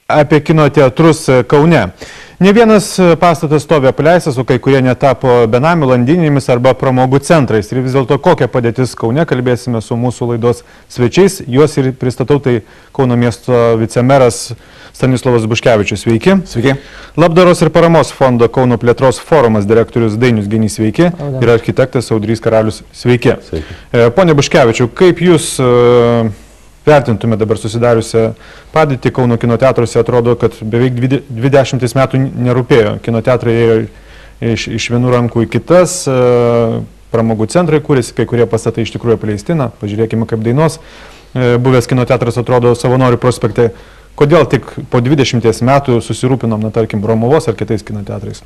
apie kino teatrus Kaune. Ne vienas pastatas stovi apleistas, o kai kurie netapo benamių landinėmis arba pramogų centrais. Ir vis dėlto kokia padėtis Kaune, kalbėsime su mūsų laidos svečiais. Juos ir pristatau, tai Kauno miesto vicemeras Stanislovas Buškevičius. Sveiki. Sveiki. Labdaros ir paramos fondo Kauno plėtros forumas direktorius Dainius Genys. Sveiki. Ir architektas Audrys Karalius. Sveiki. Sveiki. Pone Buškevičiu, kaip jūs vertintume dabar susidariusią padėtį Kauno kino teatruose? Atrodo, kad beveik 20 metų nerūpėjo. Kino teatrai ėjo iš vienų rankų į kitas, pramogų centrai kūrėsi, kai kurie pastatai iš tikrųjų apleistina. Pažiūrėkime, kaip Dainos buvęs kino teatras atrodo Savanorių prospekte. Kodėl tik po 20 metų susirūpinom, na, tarkim, Romuvos ar kitais kino teatrais?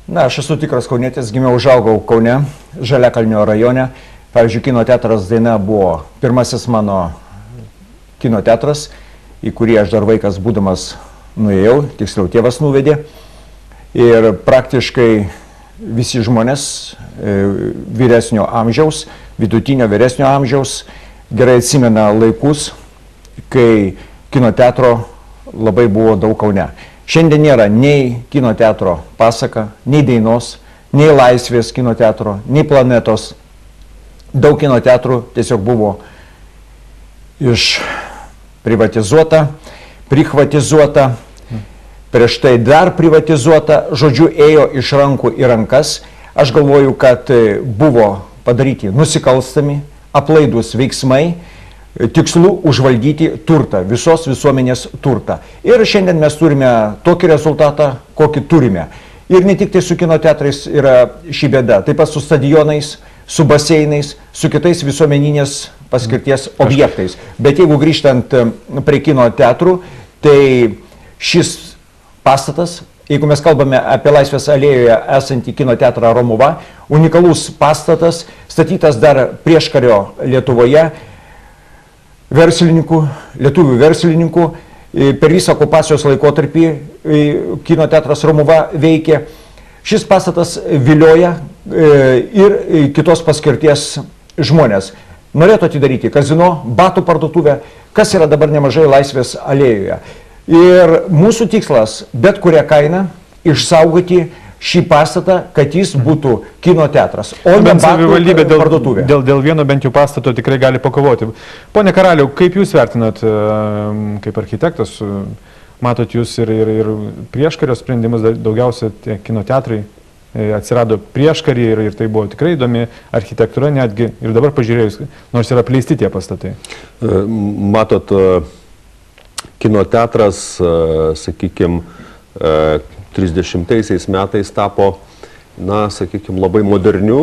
Na, aš esu tikras kaunietis, gimiau, užaugau Kaune, Žaliakalnio rajone. Pavyzdžiui, kino teatras Daina buvo pirmasis mano kino teatras, į kurį aš dar vaikas būdamas nuėjau, tiksliau tėvas nuvedė. Ir praktiškai visi žmonės vyresnio amžiaus, vidutinio vyresnio amžiaus gerai atsimena laikus, kai kino teatro labai buvo daug Kaune. Šiandien nėra nei kino teatro Pasaka, nei Dainos, nei Laisvės kino teatro, nei Planetos. Daug kino teatrų tiesiog buvo privatizuota, prichvatizuota, prieš tai dar privatizuota, žodžiu, ėjo iš rankų į rankas. Aš galvoju, kad buvo padaryti nusikalstami, aplaidus veiksmai, tikslu užvaldyti turtą, visos visuomenės turtą. Ir šiandien mes turime tokį rezultatą, kokį turime. Ir ne tik tai su kino teatrais yra ši bėda, taip pat su stadionais, su baseinais, su kitais visuomeninės paskirties objektais. Bet jeigu grįžtant prie kino teatrų, tai šis pastatas, jeigu mes kalbame apie Laisvės alėjoje esantį kino teatrą Romuva, unikalus pastatas, statytas dar prieškario Lietuvoje, verslininkų, lietuvių verslininkų, per visą okupacijos laikotarpį kino teatras Romuva veikė. Šis pastatas vilioja ir kitos paskirties žmonės. Norėtų atidaryti kazino, batų parduotuvę, kas yra dabar nemažai Laisvės alėjoje. Ir mūsų tikslas, bet kurią kainą, išsaugoti šį pastatą, kad jis būtų kino teatras, o ne batų parduotuvė. Dėl vieno bent jau pastato tikrai gali pakovoti. Pone Karaliau, kaip jūs vertinat kaip architektas? Matot jūs ir prieškario sprendimus, daugiausia tie kino teatrai atsirado prieškarį ir tai buvo tikrai įdomi architektūra netgi. Ir dabar pažiūrėjus, nors yra apleisti tie pastatai. Matot, kino teatras, sakykime, 30 metais tapo, na, sakykime, labai modernių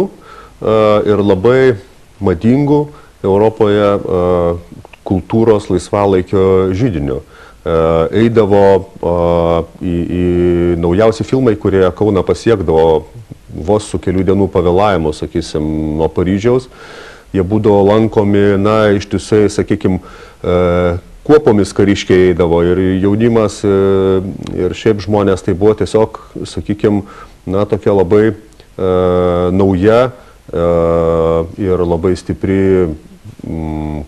ir labai madingų Europoje kultūros laisvalaikio židinių. Eidavo į naujausi filmai, kurie Kauną pasiekdavo vos su kelių dienų pavėlavimu, sakysim, nuo Paryžiaus. Jie būdavo lankomi, na, ištisai, sakykim, kuopomis kariškiai eidavo ir jaunimas, ir šiaip žmonės. Tai buvo tiesiog, sakykim, na, tokia labai nauja ir labai stipri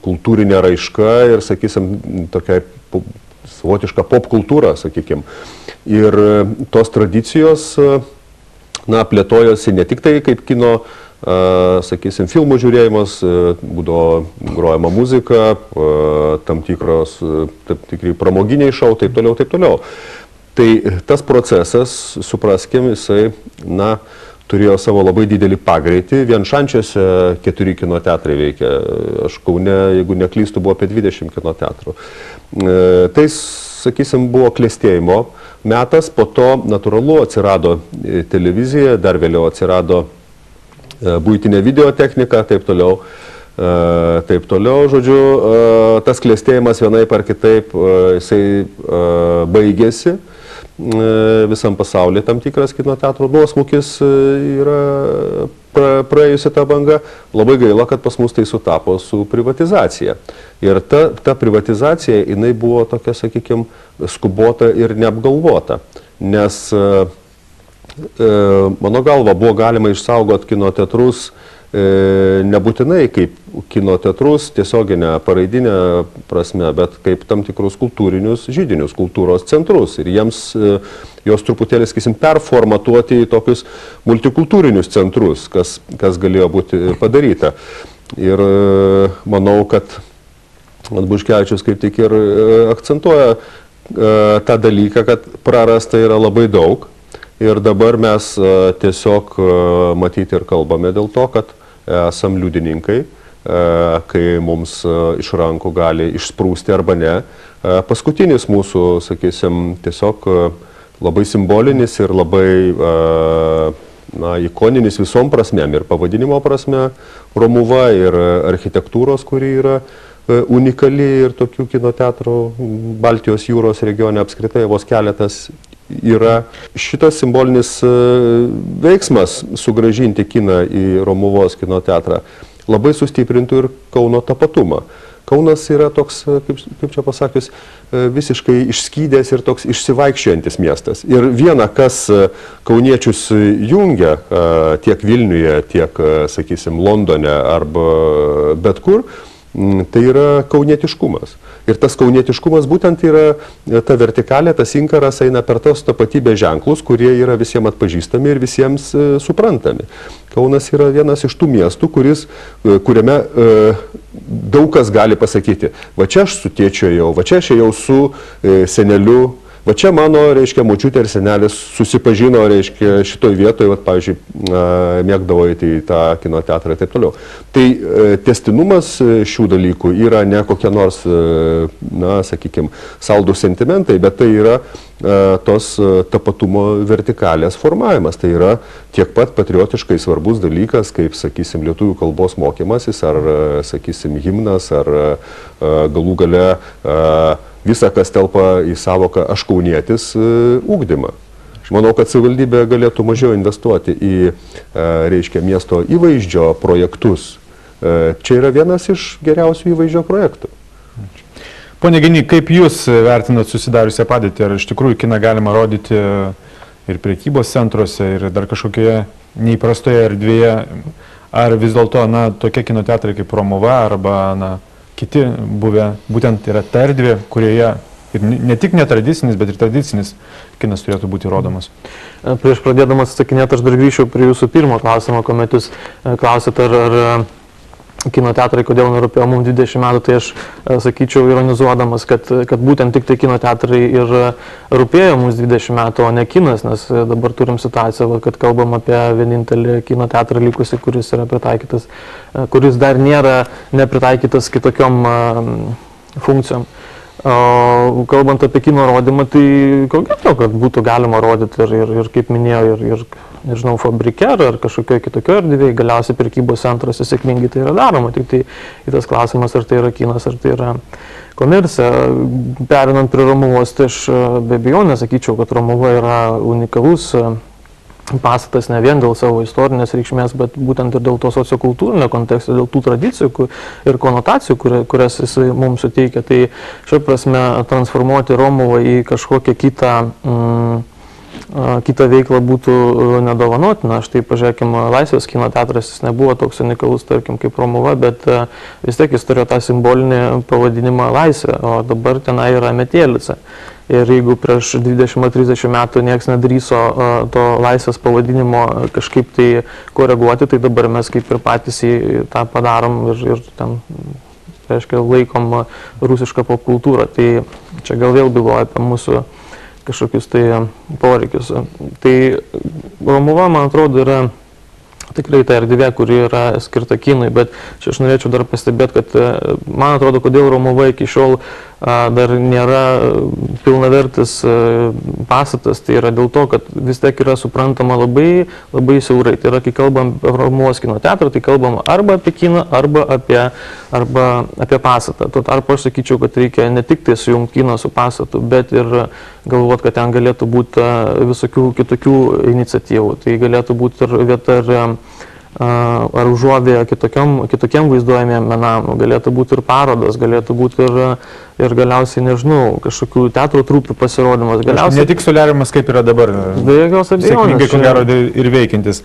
kultūrinė raiška ir, sakysim, tokia savotiška pop kultūra, sakykime. Ir tos tradicijos, na, plėtojosi ne tik tai kaip kino, sakysim, filmų žiūrėjimas, būdavo grojama muzika, tam tikri pramoginiai šou, taip toliau, taip toliau. Tai tas procesas, supraskim, jisai, na, turėjo savo labai didelį pagreitį. Vienšančiuose 4 kino teatrai veikia. Aš Kaune, jeigu neklystu, buvo apie 20 kino teatrų. Tai, sakysim, buvo klestėjimo metas, po to natūralu atsirado televizija, dar vėliau atsirado buitinė videotechnika, taip toliau. Taip toliau, žodžiu, tas klestėjimas vienaip ar kitaip, jisai baigėsi. Visam pasaulyje tam tikras kino teatro nuosmukis yra praėjusi tą bangą. Labai gaila, kad pas mus tai sutapo su privatizacija. Ir ta privatizacija, jinai buvo tokia, sakykime, skubota ir neapgalvota. Nes, mano galva, buvo galima išsaugoti kino teatrus nebūtinai kaip kino teatrus tiesioginę, paraidinę prasme, bet kaip tam tikrus kultūrinius židinius, kultūros centrus. Ir jiems jos truputėlį, sakysim, performatuoti į tokius multikultūrinius centrus, kas galėjo būti padaryta. Ir manau, kad Buškevičius kaip tik ir akcentuoja tą dalyką, kad prarasta yra labai daug. Ir dabar mes tiesiog matyti ir kalbame dėl to, kad esam liudininkai, kai mums iš rankų gali išsprūsti arba ne. Paskutinis mūsų, sakysim, tiesiog labai simbolinis ir labai ikoninis visom prasmėm, ir pavadinimo prasme Romuva, ir architektūros, kuri yra unikali, ir tokių kino teatrų Baltijos jūros regione apskritai vos keletas yra. Šitas simbolinis veiksmas sugrąžinti kiną į Romuvos kino teatrą labai sustiprintų ir Kauno tapatumą. Kaunas yra toks, kaip čia pasakius, visiškai išskydęs ir toks išsivaikščiojantis miestas. Ir viena, kas kauniečius jungia tiek Vilniuje, tiek, sakysim, Londone arba bet kur, tai yra kaunietiškumas. Ir tas kaunietiškumas būtent yra ta vertikalė, tas inkaras eina per tos tapatybės ženklus, kurie yra visiems atpažįstami ir visiems suprantami. Kaunas yra vienas iš tų miestų, kuriame daug kas gali pasakyti, va čia aš su tėčiu ėjau, va čia aš ėjau su seneliu, va čia mano, reiškia, močiutė ir senelis susipažino, reiškia, šitoj vietoje, va, pavyzdžiui, mėgdavo į tą kino teatrą ir taip toliau. Tai tęstinumas šių dalykų yra ne kokie nors, sakykime, saldūs sentimentai, bet tai yra tos tapatumo vertikalės formavimas. Tai yra tiek pat patriotiškai svarbus dalykas, kaip, sakysim, lietuvių kalbos mokymasis, ar, sakysim, himnas, ar galų gale visa, kas telpa į savoką aš kaunietis ugdymą. Aš manau, kad savivaldybė galėtų mažiau investuoti į, reiškia, miesto įvaizdžio projektus. Čia yra vienas iš geriausių įvaizdžio projektų. Pone Geny, kaip Jūs vertinat susidariusią padėtį? Ar iš tikrųjų kiną galima rodyti ir prekybos centruose, ir dar kažkokioje neįprastoje erdvėje? Ar vis dėlto, tokie kino teatrai kaip Romuva arba, kiti buvę, būtent yra ta erdvė, kurioje ir ne tik netradicinis, bet ir tradicinis kinas turėtų būti rodomas. Prieš pradėdamas atsakinėti, aš dar grįžčiau prie Jūsų pirmo klausimo, kuomet Jūs klausėt, ar kino teatrai, kodėl nerūpėjo mums 20 metų, tai aš sakyčiau ironizuodamas, kad būtent tik tai kino teatrai ir rūpėjo mums 20 metų, o ne kinas, nes dabar turim situaciją, kad kalbam apie vienintelį kino teatrą likusi, kuris yra pritaikytas, kuris dar nėra nepritaikytas kitokiom funkcijom. Kalbant apie kino rodymą, tai kokia to, kad būtų galima rodyti ir kaip minėjau, ir nežinau, fabrike ar kažkokio kitokio erdvėje, galiausiai prekybos centruose sėkmingai tai yra daroma. Tik tai į tas klausimas, ar tai yra kinas, ar tai yra komercija. Perinant prie Romuvos, tai aš be abejonės sakyčiau, kad Romuva yra unikalus pastatas ne vien dėl savo istorinės reikšmės, bet būtent ir dėl to sociokultūrinio konteksto, dėl tų tradicijų ir konotacijų, kurias jis mums suteikia. Tai šia prasme transformuoti Romuvą į kažkokią kitą veiklą būtų nedovanotina. Štai pažiūrėkime, Laisvės kino teatras, jis nebuvo toks unikalus, tarkim, kaip Romuva, bet vis tiek jis turėjo tą simbolinį pavadinimą Laisvė, o dabar tenai yra Metėlica. Ir jeigu prieš 20-30 metų nieks nedrįso to Laisvės pavadinimo kažkaip tai koreguoti, tai dabar mes kaip ir patys tą padarom ir ten, reiškia, laikom rusišką popkultūrą. Tai čia gal vėl byloja apie mūsų kažkokius tai poreikius. Tai Romuva, man atrodo, yra tikrai ta erdvė, kuri yra skirta kinui, bet čia aš norėčiau dar pastebėti, kad man atrodo, kodėl Romuva iki šiol dar nėra pilnavertis pastatas, tai yra dėl to, kad vis tiek yra suprantama labai, labai siaurai. Tai yra, kai kalbam apie Romuvos kino teatrą, tai kalbam arba apie kiną, arba apie pastatą. Tuo tarpu aš sakyčiau, kad reikia ne tik tai sujungti kiną su pastatu, bet ir galvoti, kad ten galėtų būti visokių kitokių iniciatyvų. Tai galėtų būti ir vieta ar užuovėje kitokiam vaizduojamiem menam, galėtų būti ir parodos, galėtų būti ir galiausiai, nežinau, kažkokių teatro trūpių pasirodymas. Ne tik soliariumas, kaip yra dabar, be jokios abejonės, sėkmingai, ko gero, ir veikiantis.